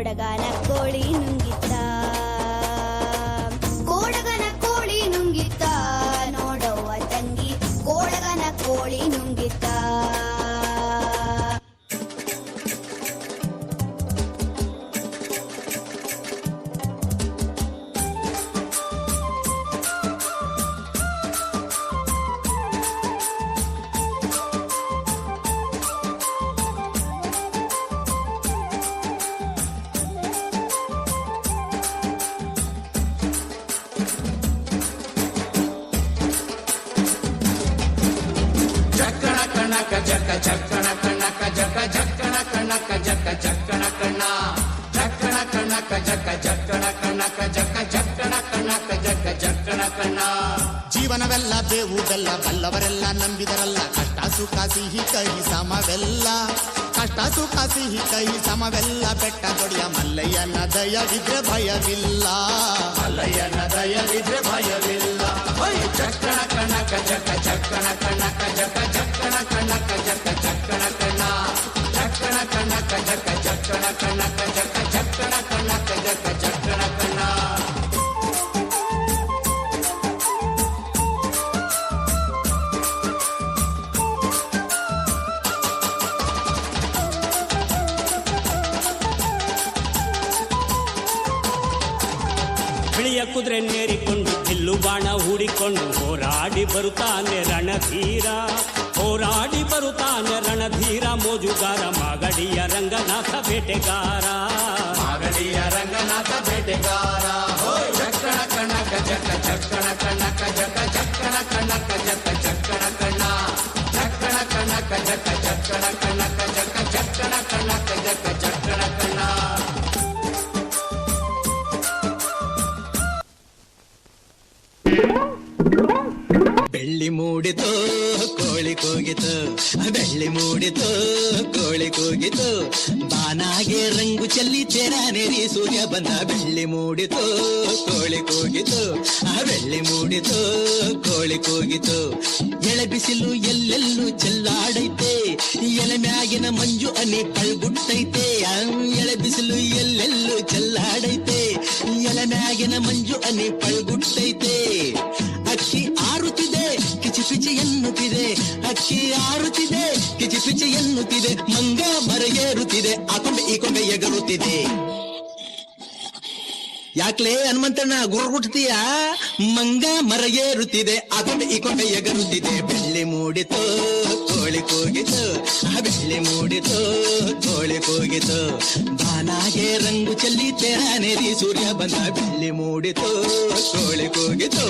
ಕೋಡಗನ ಕೋಳಿ ನುಂಗಿತ್ತ ಕೋಡಗನ ಕೋಳಿ ನುಂಗಿತ್ತ ನೋಡವ್ವ ತಂಗಿ ಕೋಡಗನ ಕೋಳಿ ನುಂಗಿತ್ತ ಜಕ್ಕ ಚಕ್ಕಣ ಕಣ್ಣಕ ಜಕ್ಕ ಜಕ್ಕಣ ಕಣ್ಣಕ ಜಕ್ಕ ಚಕ್ಕಣ ಕಣ್ಣ ಜಕ್ಕಣ ಕಣ್ಣಕ ಜಕ್ಕ ಜಕ್ಕಣ ಕಣ್ಣಕ ಜಕ್ಕ ಜಕ್ಕಣ ಕಣ್ಣಕ ಜಕ್ಕ ಜಕ್ಕಣ ಕಣ್ಣ ಜೀವನವೆಲ್ಲ ಬೇವು ಬೆಲ್ಲ ಬಲ್ಲವರೆಲ್ಲ ನಂಬಿದರಲ್ಲ ಕಷ್ಟ ಸುಖ ಸಿಹಿ ಕೈ ಸಮವೆಲ್ಲ ಕಷ್ಟ ಸುಖ ಸಿಹಿ ಕೈ ಸಮವೆಲ್ಲ ಬೆಟ್ಟ ದೊಡಿಯ ಮಲ್ಲಯ್ಯನ ದಯವಿದ್ರೆ ಭಯವಿಲ್ಲ ಮಲ್ಲಯ್ಯನ ದಯವಿದ್ರೆ ಭಯವಿಲ್ಲ ಚಕ್ಕಣ ಕಣ್ಣಕ ಜಕ್ಕ ಚಕ್ಕಣ ಕಣ್ಣಕ ಜಕ್ಕ ಜಕ್ಕಣ ಕಣ್ಣಕ ಜಕ್ಕ ಚಕ್ಕಣ ಕಣ್ಣ ಚಕ್ಕಣ ಕಣ್ಣಕ ಜಕ್ಕ ಚಕ್ಕಣ ಕಣ್ಣಕ ಜಕ್ಕ ಚಕ್ಕಣ ಕಣ್ಣಕ ಜಕ್ಕ ಚಕ್ಕಣ ಕಣ್ಣ ಬಿಳಿಯ ಕುದುರೆ ನೇರಿಕೊಂಡು ಬಿಲ್ಲು ಬಾಣ ಹೂಡಿಕೊಂಡು ಹೋರಾಡಿ ಬರುತ್ತಾನೆ ರಣಧೀರ ಹೋರಾಡಿ ಬರುತ್ತಾನೆ ರಣಧೀರ ಮೋಜುಗಾರ ಮಾಗಡಿಯ ರಂಗನಾಥ ಬೇಟೆಗಾರ ಮಾಗಡಿಯ ರಂಗನಾಥ ಬೇಟೆಗಾರ ಚಕ್ಕಣ ಕಣ್ಣಕ ಜಕ್ಕ ಚಕ್ಕಣ ಕಣ್ಣಕ ಜಕ್ಕ ಚಕ್ಕಣ ಕಣ್ಣಕ ಜಕ್ಕ ಚಕ್ಕಣ ಕಣ್ಣ ಚಕ್ಕಣ ಕಣ್ಣಕ ಜಕ್ಕ ಚಕ್ಕಣ ಕಣ್ಣಕ ಜಕ್ಕ ಚಕ್ಕಣ ಕಣ್ಣಕ ಜಕ್ಕ ಚಕ್ಕಣ ಕಣ್ಣ ಬೆಳ್ಳಿ ಮೂಡಿತು ಕೋಳಿ ಕೂಗಿತು ಬೆಳ್ಳಿ ಮೂಡಿತು ಕೋಳಿ ಕೂಗಿತು ಬಾನಾಗೆ ರಂಗು ಚೆಲ್ಲಿ ತೆರಾನೇರಿ ಸೂರ್ಯ ಬಂದ ಬೆಳ್ಳಿ ಮೂಡಿತು ಕೋಳಿ ಕೂಗಿತು ಬೆಳ್ಳಿ ಮೂಡಿತು ಕೋಳಿ ಕೂಗಿತು ಎಳೆ ಬಿಸಿಲು ಎಲ್ಲೆಲ್ಲೂ ಚೆಲ್ಲಾಡೈತೆ ಎಲೆ ಮ್ಯಾಗಿನ ಮಂಜು ಅನಿ ಪಳ್ಗುಟ್ಟೈತೆ ಎಳೆ ಬಿಸಿಲು ಎಲ್ಲೆಲ್ಲೂ ಚೆಲ್ಲಾಡೈತೆ ಎಲೆ ಮ್ಯಾಗಿನ ಮಂಜು ಅನಿ ಪಳ್ಗುಟ್ಟೈತೆ ಅಕ್ಕಿ ಆರುತ್ತಿದೆ ಕಿಚಿಪಿಚಿ ಎನ್ನುತ್ತಿದೆ ಅಕ್ಕಿ ಆರುತ್ತಿದೆ ಕಿಚಿಪಿಚಿ ಎನ್ನುತ್ತಿದೆ ಮಂಗ ಮರೆಯೇರುತ್ತಿದೆ ಆ ಕೊಂಬೆ ಈ ಕೊಂಬೆ ಎಗರುತ್ತಿದೆ ಯಾಕ್ಲೇ ಹನುಮಂತಣ್ಣ ಗುರುಗುಟ್ತೀಯ ಮಂಗ ಮರೆಯೇರುತ್ತಿದೆ ಆ ಕೊಂಬೆ ಈ ಕೊಂಬೆ ಎಗರುತ್ತಿದೆ ಬೆಳ್ಳಿ ಮೂಡಿತು ಕೋಳಿ ಕೂಗಿತು ಬೆಳ್ಳಿ ಮೂಡಿತು ಕೋಳಿ ಕೂಗಿತು ಬಾನಾಗೆ ರಂಗು ಚೆಲ್ಲಿ ತೆರಾನೇರಿ ಸೂರ್ಯ ಬಂದ ಬೆಳ್ಳಿ ಮೂಡಿತು ಕೋಳಿ ಕೂಗಿತು